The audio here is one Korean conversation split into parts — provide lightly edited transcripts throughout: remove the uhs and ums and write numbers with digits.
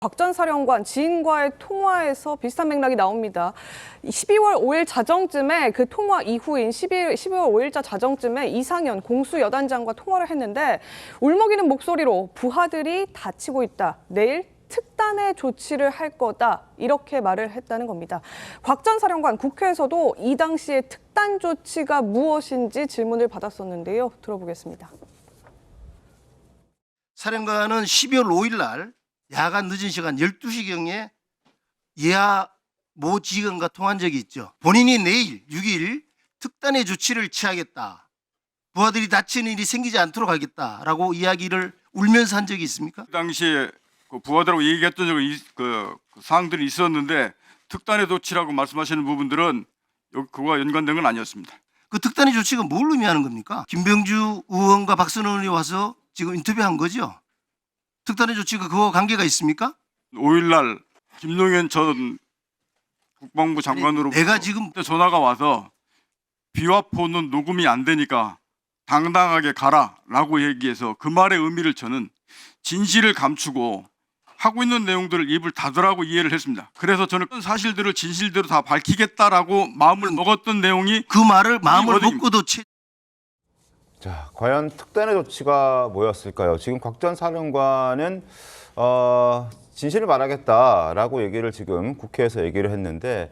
곽 전 사령관 지인과의 통화에서 비슷한 맥락이 나옵니다. 12월 5일 자정쯤에 그 통화 이후인 12월 5일자 자정쯤에 이상현 공수여단장과 통화를 했는데 울먹이는 목소리로 부하들이 다치고 있다. 내일 특단의 조치를 할 거다. 이렇게 말을 했다는 겁니다. 곽 전 사령관 국회에서도 이 당시의 특단 조치가 무엇인지 질문을 받았었는데요. 들어보겠습니다. 사령관은 12월 5일 날 야간 늦은 시간 12시경에 예하 모 지휘관과 통화한 적이 있죠. 본인이 내일 6일 특단의 조치를 취하겠다. 부하들이 다치는 일이 생기지 않도록 하겠다라고 이야기를 울면서 한 적이 있습니까? 그 당시에 그 부하들하고 얘기했던 적이 그 사항들이 있었는데 특단의 조치라고 말씀하시는 부분들은 그거와 연관된 건 아니었습니다. 그 특단의 조치가 뭘 의미하는 겁니까? 김병주 의원과 박선원 의원이 와서 지금 인터뷰한 거죠. 특단의 조치가 그거와 관계가 있습니까? 5일 날 김용현 전 국방부 장관으로 내가 지금 전화가 와서 비화포는 녹음이 안 되니까 당당하게 가라라고 얘기해서 그 말의 의미를 저는 진실을 감추고 하고 있는 내용들을 입을 닫으라고 이해를 했습니다. 그래서 저는 사실들을 진실대로 다 밝히겠다라고 마음을 먹었던 내용이 그 말을 마음을 워딩입니다. 먹고도 자, 과연 특단의 조치가 뭐였을까요? 지금 곽 전 사령관은 진실을 말하겠다라고 얘기를 지금 국회에서 얘기를 했는데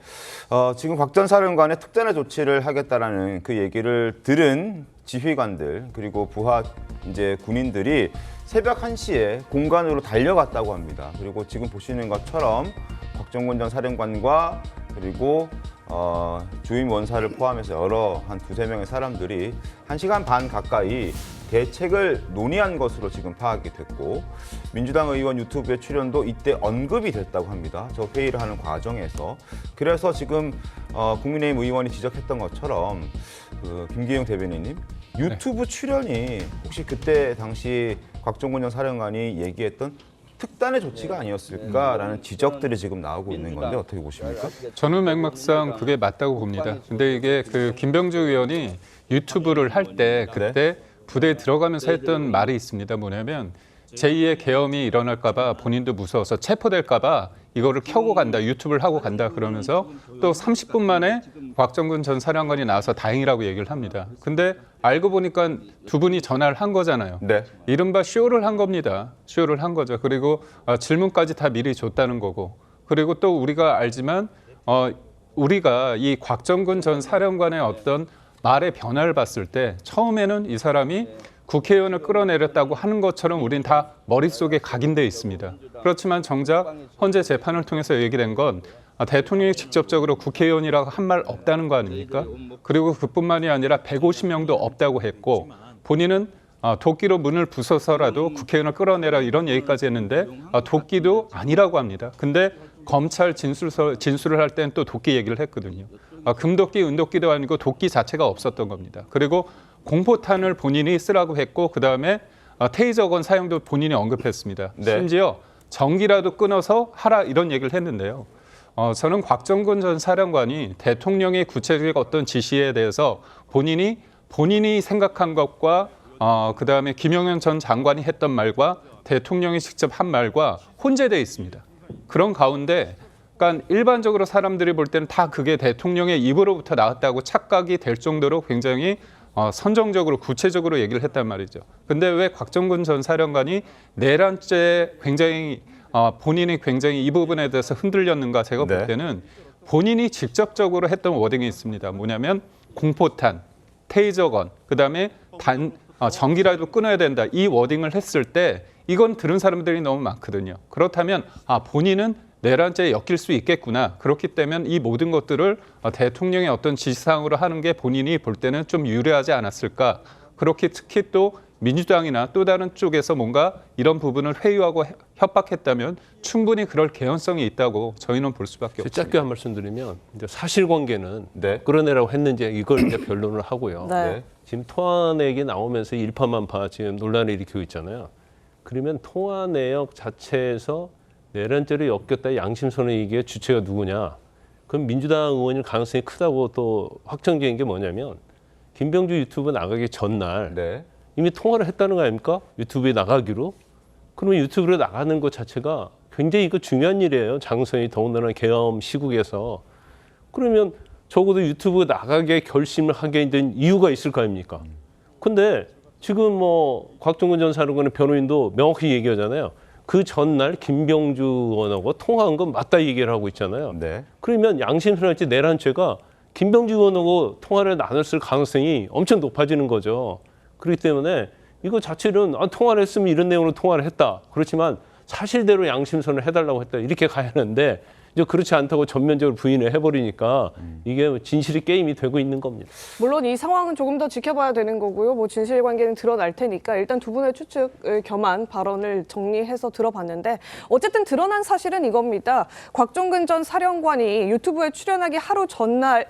지금 곽 전 사령관의 특단의 조치를 하겠다라는 그 얘기를 들은 지휘관들 그리고 부하 이제 군인들이 새벽 1시에 공간으로 달려갔다고 합니다. 그리고 지금 보시는 것처럼 곽정근 전 사령관과 그리고 주임 원사를 포함해서 여러 한 두세 명의 사람들이 1시간 반 가까이 대책을 논의한 것으로 지금 파악이 됐고 민주당 의원 유튜브에 출연도 이때 언급이 됐다고 합니다. 저 회의를 하는 과정에서. 그래서 지금 국민의힘 의원이 지적했던 것처럼 그 김기용 대변인님 유튜브 출연이 혹시 그때 당시 곽정근 전 사령관이 얘기했던 특단의 조치가 아니었을까라는 지적들이 지금 나오고 있는 건데 어떻게 보십니까? 저는 맥락상 그게 맞다고 봅니다. 근데 이게 그 김병주 의원이 유튜브를 할 때 그때 부대에 들어가면서 했던 말이 있습니다. 뭐냐면 제2의 계엄이 일어날까 봐 본인도 무서워서 체포될까 봐 이거를 켜고 간다, 유튜브를 하고 간다 그러면서 또 30분 만에 곽정근 전 사령관이 나와서 다행이라고 얘기를 합니다. 근데 알고 보니까 두 분이 전화를 한 거잖아요. 네. 이른바 쇼를 한 겁니다. 쇼를 한 거죠. 그리고 질문까지 다 미리 줬다는 거고. 그리고 또 우리가 알지만 우리가 이 곽정근 전 사령관의 어떤 말의 변화를 봤을 때 처음에는 이 사람이 국회의원을 끌어내렸다고 하는 것처럼 우린 다 머릿속에 각인되어 있습니다. 그렇지만 정작 헌재 재판을 통해서 얘기된 건 대통령이 직접적으로 국회의원이라고 한 말 없다는 거 아닙니까? 그리고 그뿐만이 아니라 150명도 없다고 했고 본인은 도끼로 문을 부숴서라도 국회의원을 끌어내라 이런 얘기까지 했는데 도끼도 아니라고 합니다. 근데 검찰 진술을 할 때는 또 도끼 얘기를 했거든요. 금도끼, 은도끼도 아니고 도끼 자체가 없었던 겁니다. 그리고 공포탄을 본인이 쓰라고 했고 그다음에 테이저건 사용도 본인이 언급했습니다. 네. 심지어 전기라도 끊어서 하라 이런 얘기를 했는데요. 저는 곽정근 전 사령관이 대통령의 구체적인 어떤 지시에 대해서 본인이 생각한 것과 그다음에 김용현 전 장관이 했던 말과 대통령이 직접 한 말과 혼재되어 있습니다. 그런 가운데 그러니까 일반적으로 사람들이 볼 때는 다 그게 대통령의 입으로부터 나왔다고 착각이 될 정도로 굉장히 선정적으로 구체적으로 얘기를 했단 말이죠. 근데 왜 곽정근 전 사령관이 내란죄 굉장히 본인이 굉장히 이 부분에 대해서 흔들렸는가 제가 볼 때는 본인이 직접적으로 했던 워딩이 있습니다. 뭐냐면 공포탄, 테이저건, 그다음에 전기라도 끊어야 된다. 이 워딩을 했을 때 이건 들은 사람들이 너무 많거든요. 그렇다면 본인은 내란죄에 엮일 수 있겠구나. 그렇기 때문에 이 모든 것들을 대통령의 어떤 지시사항으로 하는 게 본인이 볼 때는 좀 유리하지 않았을까. 그렇게 특히 또 민주당이나 또 다른 쪽에서 뭔가 이런 부분을 회유하고 협박했다면 충분히 그럴 개연성이 있다고 저희는 볼 수밖에 없습니다. 짧게 한 말씀 드리면 이제 사실관계는 네. 끌어내라고 했는지 이걸 이제 변론을 하고요. 네. 지금 통화 내역이 나오면서 일파만파 지금 논란을 일으키고 있잖아요. 그러면 통화 내역 자체에서 내란죄를 엮였다 양심선언 얘기의 주체가 누구냐? 그럼 민주당 의원일 가능성이 크다고 또 확정적인 게 뭐냐면 김병주 유튜브 나가기 전날 이미 통화를 했다는 거 아닙니까? 유튜브에 나가기로. 그러면 유튜브로 나가는 것 자체가 굉장히 이거 중요한 일이에요. 장선이 더군다나 계엄 시국에서. 그러면 적어도 유튜브 나가게 결심을 하게 된 이유가 있을 거 아닙니까? 근데 지금 뭐 곽종근 전 사령관의 변호인도 명확히 얘기하잖아요. 그 전날 김병주 의원하고 통화한 건 맞다 얘기를 하고 있잖아요. 네. 그러면 양심선언할지 내란죄가 김병주 의원하고 통화를 나눴을 가능성이 엄청 높아지는 거죠. 그렇기 때문에 이거 자체는 통화를 했으면 이런 내용으로 통화를 했다. 그렇지만 사실대로 양심선언을 해달라고 했다. 이렇게 가야 하는데 이제 그렇지 않다고 전면적으로 부인을 해버리니까 이게 진실이 게임이 되고 있는 겁니다. 물론 이 상황은 조금 더 지켜봐야 되는 거고요. 뭐 진실관계는 드러날 테니까 일단 두 분의 추측을 겸한 발언을 정리해서 들어봤는데 어쨌든 드러난 사실은 이겁니다. 곽종근 전 사령관이 유튜브에 출연하기 하루 전날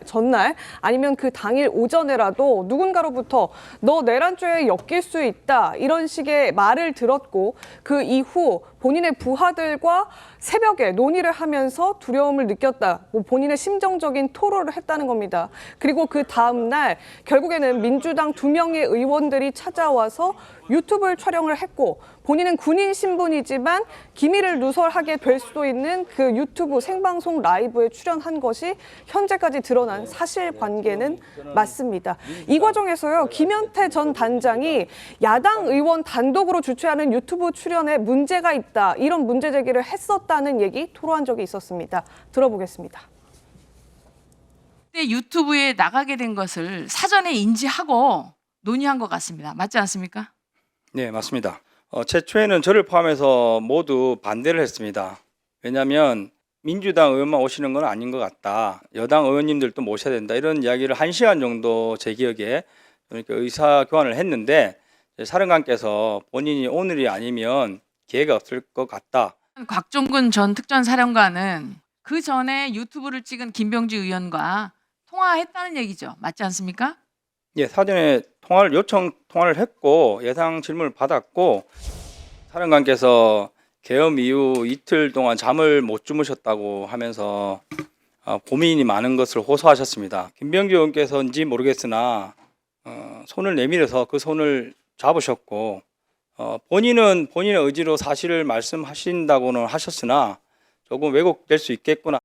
아니면 그 당일 오전에라도 누군가로부터 너 내란죄에 엮일 수 있다 이런 식의 말을 들었고 그 이후 본인의 부하들과 새벽에 논의를 하면서 두려움을 느꼈다. 뭐 본인의 심정적인 토로를 했다는 겁니다. 그리고 그 다음 날 결국에는 민주당 2명의 의원들이 찾아와서 유튜브를 촬영을 했고 본인은 군인 신분이지만 기밀을 누설하게 될 수도 있는 그 유튜브 생방송 라이브에 출연한 것이 현재까지 드러난 사실관계는 맞습니다. 이 과정에서요. 김현태 전 단장이 야당 의원 단독으로 주최하는 유튜브 출연에 문제가 있다. 이런 문제 제기를 했었다는 얘기 토로한 적이 있었습니다. 들어보겠습니다. 그때 유튜브에 나가게 된 것을 사전에 인지하고 논의한 것 같습니다. 맞지 않습니까? 네, 맞습니다. 최초에는 저를 포함해서 모두 반대를 했습니다. 왜냐하면 민주당 의원만 오시는 건 아닌 것 같다. 여당 의원님들도 모셔야 된다. 이런 이야기를 1시간 정도 제 기억에 이렇게 의사 교환을 했는데 사령관께서 본인이 오늘이 아니면 기회가 없을 것 같다. 곽종근 전 특전사령관은 그 전에 유튜브를 찍은 김병주 의원과 통화했다는 얘기죠. 맞지 않습니까? 예, 사전에 요청 통화를 했고 예상 질문을 받았고 사령관께서 계엄 이후 이틀 동안 잠을 못 주무셨다고 하면서 고민이 많은 것을 호소하셨습니다. 김병주 의원께서인지 모르겠으나 손을 내밀어서 그 손을 잡으셨고 본인은 본인의 의지로 사실을 말씀하신다고는 하셨으나 조금 왜곡될 수 있겠구나.